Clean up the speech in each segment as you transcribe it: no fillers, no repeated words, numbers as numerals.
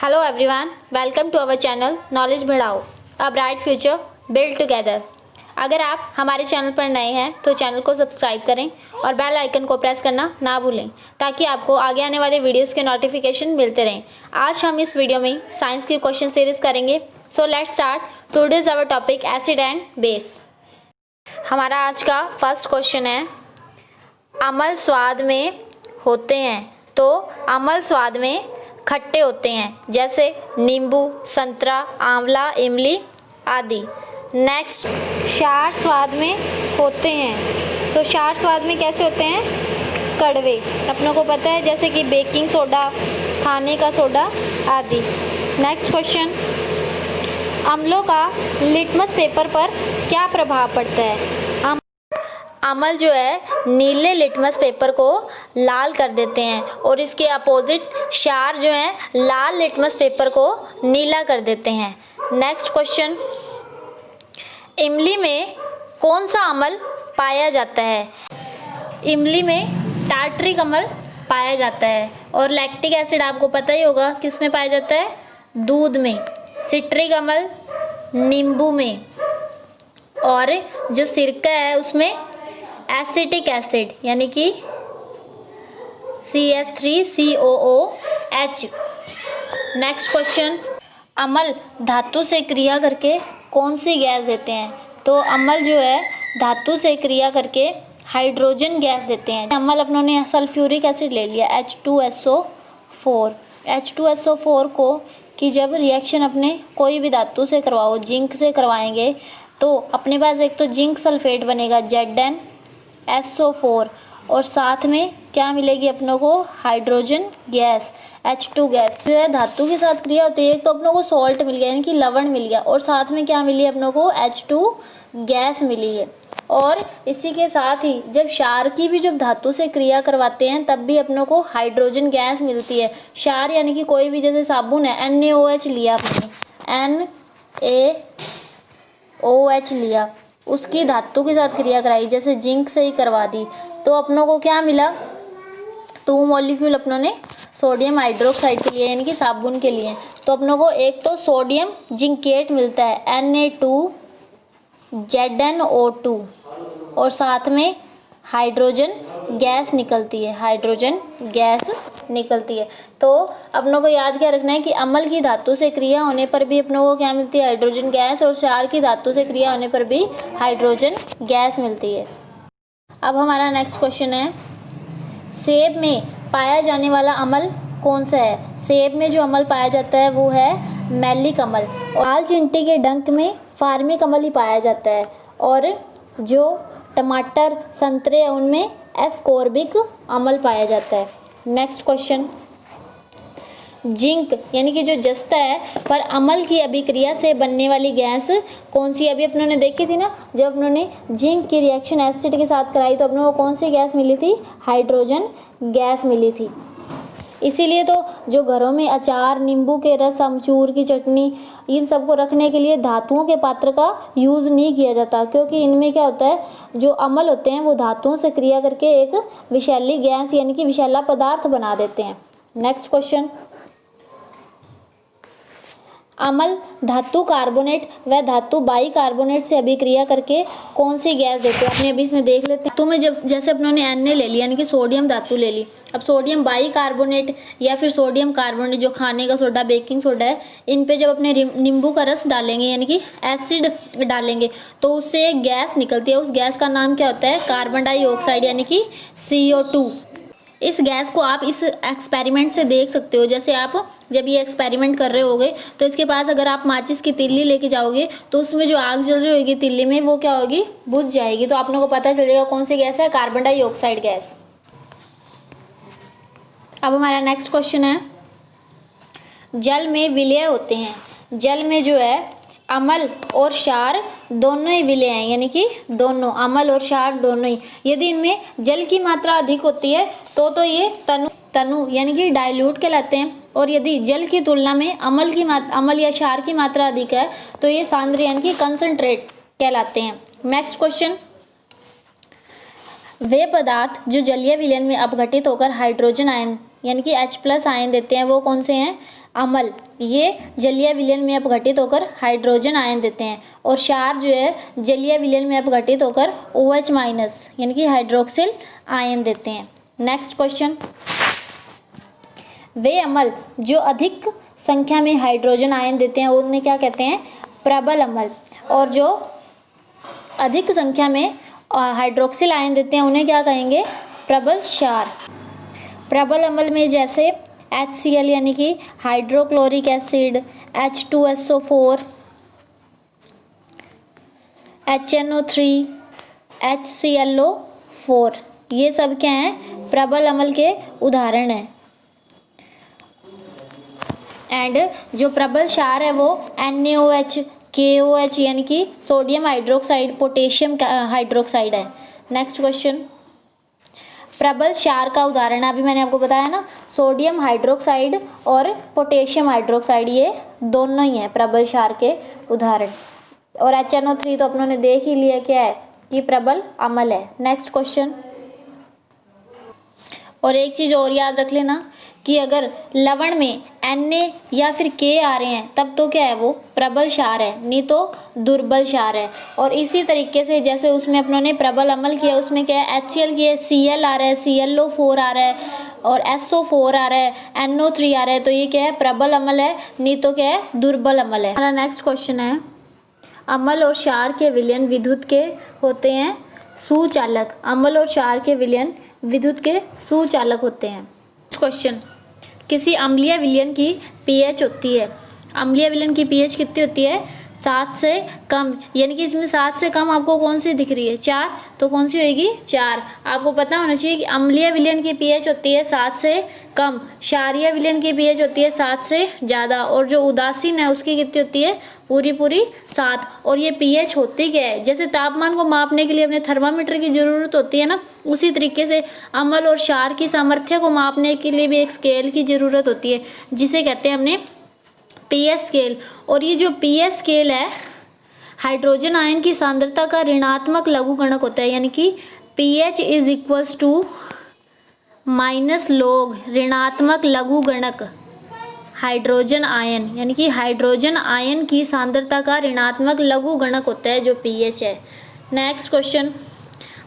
Hello everyone, welcome to our channel knowledge बढ़ाओ, a bright future build together. अगर आप हमारे चैनल पर नए हैं तो चैनल को सब्सक्राइब करें और बेल आइकन को प्रेस करना ना भूलें ताकि आपको आगे आने वाले वीडियोस के नोटिफिकेशन मिलते रहें। आज हम इस वीडियो में साइंस की क्वेश्चन सीरीज करेंगे। So let's start. Today's our topic acid and base. हमारा आज का फर्स्ट क्वेश्चन है, अम्ल स्वाद में होते हैं तो अम्ल स्वाद में खट्टे होते हैं, जैसे नींबू, संतरा, आंवला, इमली आदि। नेक्स्ट, क्षार स्वाद में होते हैं तो क्षार स्वाद में कैसे होते हैं? कड़वे। अपनों को पता है, जैसे कि बेकिंग सोडा, खाने का सोडा आदि। नेक्स्ट क्वेश्चन, अम्लों का लिटमस पेपर पर क्या प्रभाव पड़ता है? अम्ल जो है नीले लिटमस पेपर को लाल कर देते हैं और इसके अपोजिट क्षार जो है लाल लिटमस पेपर को नीला कर देते हैं। नेक्स्ट क्वेश्चन, इमली में कौन सा अम्ल पाया जाता है? इमली में टार्टरिक अम्ल पाया जाता है। और लैक्टिक एसिड आपको पता ही होगा किस में पाया जाता है? दूध में। सिट्रिक अम्ल नींबू में। और जो सिरका है उसमें एसिटिक एसिड यानी कि CH3COOH। नेक्स्ट क्वेश्चन, अम्ल धातु से क्रिया करके कौन सी गैस देते हैं? तो अम्ल जो है धातु से क्रिया करके हाइड्रोजन गैस देते हैं। अम्ल अपनों ने सल्फ्यूरिक एसिड ले लिया H2SO4। H2SO4 को कि जब रिएक्शन अपने कोई भी धातु से करवाओ, जिंक से करवाएंगे तो अपने पास एक तो जिंक सल्फेट बनेगा ZnSO4 और साथ में क्या मिलेगी अपनों को? Hydrogen gas H2 gas. फिर धातु के साथ क्रिया होती है, एक तो अपनों को सॉल्ट मिल गया यानी कि लवण मिल गया और साथ में क्या मिली अपनों को? H2 गैस मिली है। और इसी के साथ ही जब क्षार की भी जब धातु से क्रिया करवाते हैं तब भी अपनों को हाइड्रोजन गैस मिलती है। क्षार यानी कि कोई भी, जैसे साबुन है NaOH लिया आपने, NaOH लिया, उसकी धातु के साथ क्रिया कराई, जैसे जिंक से ही करवा दी तो अपनों को क्या मिला? 2 मॉलिक्यूल अपनों ने सोडियम हाइड्रोक्साइड के लिए यानी कि साबुन के लिए। तो अपनों को एक तो सोडियम जिंकेट मिलता है Na2ZnO2 और साथ में हाइड्रोजन गैस निकलती है। हाइड्रोजन गैस निकलती है। तो अपनों को याद क्या रखना है कि अम्ल की धातु से क्रिया होने पर भी अपनों को क्या मिलती है? Hydrogen gas. और क्षार की धातु से क्रिया होने पर भी हाइड्रोजन गैस मिलती है। अब हमारा नेक्स्ट क्वेश्चन है, सेब में पाया जाने वाला अम्ल कौन सा है? सेब में जो अम्ल पाया जाता है वो है मैलिक अम्ल। लाल चींटी के डंक में फार्मिक अम्ल ही पाया जाता है और जो टमाटर, संतरे उनमें एस्कोर्बिक अम्ल पाया जाता है। नेक्स्ट क्वेश्चन, जिंक यानी कि जो जस्ता है पर अम्ल की अभिक्रिया से बनने वाली गैस कौन सी? अभी अपनों ने देखी थी ना, जब अपनों ने जिंक की रिएक्शन एसिड के साथ कराई तो अपनों को कौन सी गैस मिली थी? हाइड्रोजन गैस मिली थी। इसीलिए तो जो घरों में अचार, नींबू के रस, अमचूर की चटनी, इन सबको रखने के लिए धातुओं के पात्र का यूज़ नहीं किया जाता, क्योंकि इनमें क्या होता है, जो अम्ल होते हैं वो धातुओं से क्रिया करके एक विषैली गैस यानी कि विषैला पदार्थ बना देते हैं। नेक्स्ट क्वेश्चन, अम्ल धातु कार्बोनेट व धातु बाई कार्बोनेट से अभिक्रिया करके कौन सी गैस देते हैं? अपने अभी इसमें देख लेते हैं। तो में जब जैसे अपनों ने Na ले लिया यानी कि सोडियम धातु ले ली, अब सोडियम बाई कार्बोनेट या फिर सोडियम कार्बोनेट जो खाने का सोडा, बेकिंग सोडा है, इन पे जब अपने नींबू का रस डालेंगे यानी कि एसिड डालेंगे तो उससे एक गैस निकलती है। उस गैस का नाम क्या होता है? कार्बन डाइऑक्साइड यानी कि CO2। इस गैस को आप इस एक्सपेरिमेंट से देख सकते हो। जैसे आप जब ये एक्सपेरिमेंट कर रहे होगे तो इसके पास अगर आप माचिस की तिल्ली लेके जाओगे तो उसमें जो आग जल रही होगी तिल्ली में वो क्या होगी? बुझ जाएगी। तो आप लोगों को पता चलेगा कौन सी गैस है? Carbon dioxide gas. अब हमारा नेक्स्ट क्वेश्चन है, जल में विलय होते हैं। जल में जो है अम्ल और क्षार दोनों ही विलय हैं यानी कि दोनों, अम्ल और क्षार दोनों ही। यदि इनमें जल की मात्रा अधिक होती है तो ये तनु यानी कि डाइल्यूट कहलाते हैं। और यदि जल की तुलना में अम्ल या क्षार की मात्रा अधिक है तो ये सांद्र यानी कि कंसंट्रेट कहलाते हैं। नेक्स्ट क्वेश्चन, वे पदार्थ जो जलीय विलयन में अपघटित होकर हाइड्रोजन आयन यानी कि H+ आयन देते हैं वो कौन से हैं? अम्ल ये जलीय विलयन में अपघटित होकर हाइड्रोजन आयन देते हैं, और क्षार जो है जलीय विलयन में अपघटित होकर OH माइनस यानी कि हाइड्रोक्सिल आयन देते हैं। नेक्स्ट क्वेश्चन, वे अम्ल जो अधिक संख्या में हाइड्रोजन आयन देते हैं उन्हें क्या कहते हैं? प्रबल अम्ल। और जो अधिक संख्या में हाइड्रोक्सिल आयन देते हैं उन्हें क्या कहेंगे? प्रबल क्षार। प्रबल अम्ल में जैसे HCl यानी कि hydrochloric acid, H2SO4, HNO3, HClO4, ये सब क्या हैं? प्रबल अम्ल के उदाहरण हैं। एंड जो प्रबल क्षार है वो NaOH, KOH यानी कि सोडियम हाइड्रोक्साइड, पोटेशियम हाइड्रोक्साइड है। नेक्स्ट क्वेश्चन, प्रबल क्षार का उदाहरण अभी मैंने आपको बताया ना, सोडियम हाइड्रोक्साइड और पोटेशियम हाइड्रोक्साइड, ये दोनों ही हैं प्रबल क्षार के उदाहरण। और HNO3 तो अपनों ने देख ही लिया क्या है कि प्रबल अम्ल है। नेक्स्ट क्वेश्चन, और एक चीज़ और याद रख लेना कि अगर लवण में Na या फिर K आ रहे हैं तब तो क्या है? वो प्रबल क्षार है, नहीं तो दुर्बल क्षार है। और इसी तरीके से जैसे उसमें अपनों ने प्रबल अम्ल किया, उसमें क्या है? HCl की है, Cl आ रहा है, ClO4 आ रहा है और SO4 आ रहा है, NO3 आ रहा है, तो ये क्या है? प्रबल अम्ल है, नहीं तो क्या है? दुर्बल अम्ल है। हमारा नेक्स्ट क्वेश्चन है, अम्ल और क्षार के विलयन विद्युत के होते हैं सुचालक। अम्ल और क्षार के विलयन विद्युत के सुचालक होते हैं। क्वेश्चन, किसी अम्लीय विलयन की pH होती है, अम्लीय विलयन की pH कितनी होती है? 7 से कम, यानी कि इसमें 7 से कम आपको कौन सी दिख रही है? 4, तो कौन सी होगी? 4। आपको पता होना चाहिए कि अम्लीय विलयन की pH होती है 7 से कम, क्षारीय विलयन की pH होती है 7 से ज़्यादा, और जो उदासीन है उसकी कितनी होती है? पूरी 7। और ये pH होती क्या है? जैसे तापमान को मापने के लिए अपने थर्मामीटर की ज़रूरत होती है ना, उसी तरीके से अम्ल और क्षार की सामर्थ्य को मापने के लिए भी एक स्केल की ज़रूरत होती है, जिसे कहते हैं हमने pH स्केल। और ये जो pH स्केल है, हाइड्रोजन आयन की सांद्रता का ऋणात्मक लघुगणक होता है, यानी कि pH is equals to minus log ऋणात्मक लघुगणक हाइड्रोजन आयन, यानी कि हाइड्रोजन आयन की सांद्रता का ऋणात्मक लघुगणक होता है जो pH है। नेक्स्ट क्वेश्चन,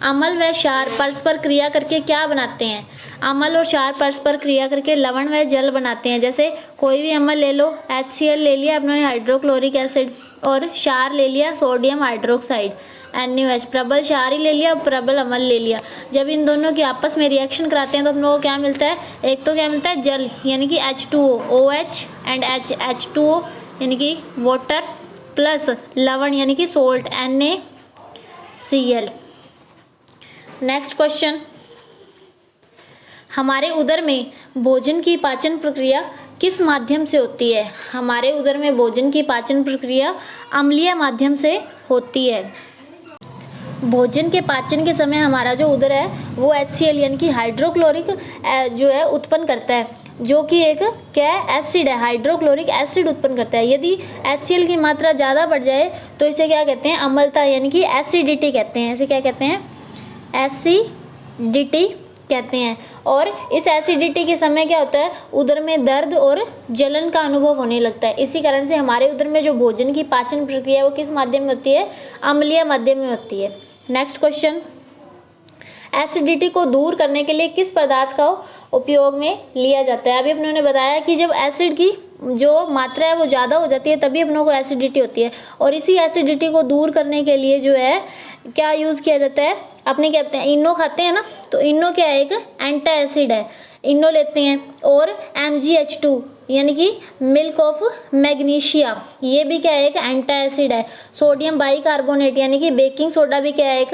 अम्ल व क्षार परस्पर क्रिया करके क्या बनाते हैं? अम्ल और क्षार परस्पर क्रिया करके लवण व जल बनाते हैं। जैसे कोई भी अम्ल ले लो, HCl ले लिया अपने हाइड्रोक्लोरिक एसिड, और क्षार ले लिया सोडियम हाइड्रोक्साइड, NaOH, प्रबल क्षार ही ले लिया, प्रबल अम्ल ले लिया। जब इन दोनों के आपस में रिएक्शन कराते हैं तो हम लोगों को क्या मिलता है? एक तो क्या मिलता है? जल, यानी कि H2O, OH एंड H2O यानी कि वाटर, प्लस लवण यानी कि सोल्ट, NaCl। नेक्स्ट क्वेश्चन, हमारे उदर में भोजन की पाचन प्रक्रिया किस माध्यम से होती है? हमारे उदर में भोजन की पाचन प्रक्रिया अम्लीय माध्यम से होती है। भोजन के पाचन के समय हमारा जो उदर है वो HCl यानी कि हाइड्रोक्लोरिक जो है उत्पन्न करता है, जो कि एक क्या है? एसिड है, हाइड्रोक्लोरिक एसिड उत्पन्न करता है। यदि HCl की मात्रा ज़्यादा बढ़ जाए तो इसे क्या कहते हैं? अम्लता यानी कि एसिडिटी कहते हैं। इसे क्या कहते हैं? एसिडिटी कहते हैं। और इस एसिडिटी के समय क्या होता है? उदर में दर्द और जलन का अनुभव होने लगता है। इसी कारण से हमारे उदर में जो भोजन की पाचन प्रक्रिया है वो किस माध्यम में होती है? अम्लीय माध्यम में होती है। नेक्स्ट क्वेश्चन, एसिडिटी को दूर करने के लिए किस पदार्थ का उपयोग में लिया जाता है? अभी अपनों ने बताया कि जब एसिड की जो मात्रा है वो ज़्यादा हो जाती है तभी अपनों को एसिडिटी होती है, और इसी एसिडिटी को दूर करने के लिए जो है क्या यूज़ किया जाता है? अपने कहते हैं इनो खाते हैं ना, तो इनो क्या है? एक एंटी एसिड है। इनो लेते हैं, और MgH2 यानी कि मिल्क ऑफ मैग्नीशिया, ये भी क्या है? एक एंटी एसिड है। सोडियम बाइकार्बोनेट यानी कि बेकिंग सोडा भी क्या है? एक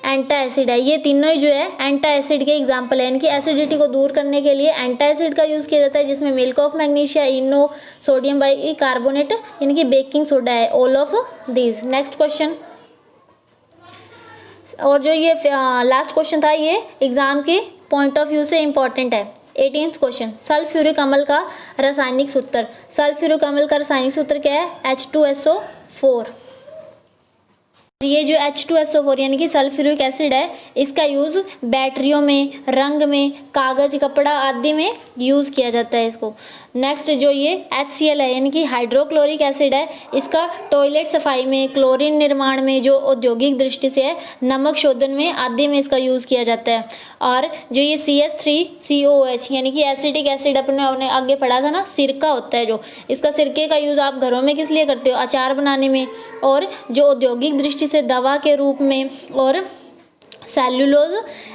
एंटी एसिड है। ये तीनों ही जो है एंटी एसिड के एग्जाम्पल है। इनकी एसिडिटी को दूर करने के लिए एंटी एसिड का यूज़ किया जाता है, जिसमें milk of magnesia, Eno, sodium bicarbonate यानी कि बेकिंग सोडा है, all of these. Next question, और जो ये लास्ट क्वेश्चन था ये एग्जाम के पॉइंट ऑफ व्यू से इम्पॉर्टेंट है। 18th क्वेश्चन, सल्फ्यूरिक अम्ल का रासायनिक सूत्र। सल्फ्यूरिक अम्ल का रासायनिक सूत्र क्या है? H2SO4। ये जो H2SO4 यानी कि सल्फ्यूरिक एसिड है, इसका यूज़ बैटरियों में, रंग में, कागज़, कपड़ा आदि में यूज़ किया जाता है इसको। नेक्स्ट जो ये HCl है यानी कि हाइड्रोक्लोरिक एसिड है, इसका टॉयलेट सफाई में, क्लोरीन निर्माण में, जो औद्योगिक दृष्टि से है, नमक शोधन में आदि में इसका यूज़ किया जाता है। और जो ये CH3COOH यानी कि एसिटिक एसिड अपने आगे पढ़ा था ना, सिरका होता है जो, इसका सिरके का यूज़ आप घरों में किस लिए करते हो? अचार बनाने में, और जो औद्योगिक दृष्टि से दवा के रूप में, और सेल्यूलोज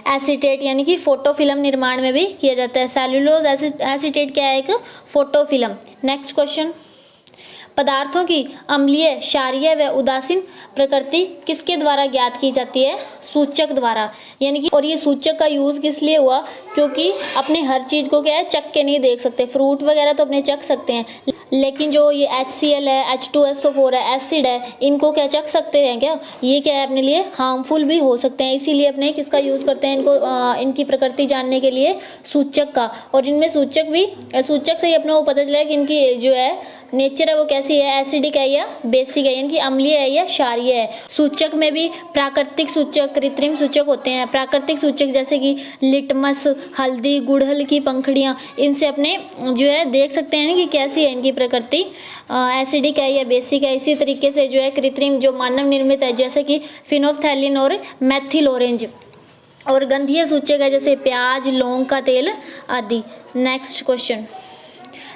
एसीटेट यानी कि फोटो फिल्म निर्माण में भी किया जाता है। सेल्यूलोज एसीटेट क्या है? एक फोटो फिल्म। नेक्स्ट क्वेश्चन, पदार्थों की अम्लीय, क्षारीय व उदासीन प्रकृति किसके द्वारा ज्ञात की जाती है? सूचक द्वारा। यानी कि, और ये सूचक का यूज़ किस लिए हुआ? क्योंकि अपने हर चीज़ को क्या है, चख के नहीं देख सकते। फ्रूट वगैरह तो अपने चख सकते हैं, लेकिन जो ये HCl है, H2SO4 है, एसिड है, इनको क्या चख सकते हैं क्या? ये क्या है, अपने लिए हार्मफुल भी हो सकते हैं। इसीलिए अपने किसका यूज़ करते हैं इनको, इनकी प्रकृति जानने के लिए सूचक का। और इनमें सूचक से ही अपने को पता चला कि इनकी जो है नेचर है वो कैसी है, एसिडिक है या बेसिक है, यानी कि अम्लीय है या क्षारीय है। सूचक में भी प्राकृतिक सूचक, कृत्रिम सूचक होते हैं। प्राकृतिक सूचक जैसे कि लिटमस, हल्दी, गुड़हल की पंखुड़ियाँ, इनसे अपने जो है देख सकते हैं कि कैसी है इनकी प्रकृति, एसिडिक है या बेसिक है। इसी तरीके से जो है कृत्रिम, जो मानव निर्मित है, जैसे कि फिनोफ्थैलिन और मेथिल ऑरेंज। और गंधीय सूचक है जैसे प्याज, लौंग का तेल आदि। नेक्स्ट क्वेश्चन,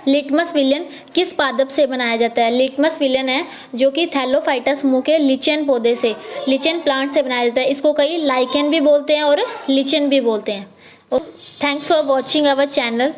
लिटमस विलयन किस पादप से बनाया जाता है? लिटमस विलयन है जो कि थैलोफाइटा समूह के लिचेन पौधे से, लिचेन प्लांट से बनाया जाता है। इसको कई लाइकेन भी बोलते हैं और लिचेन भी बोलते हैं। Thanks for watching our channel.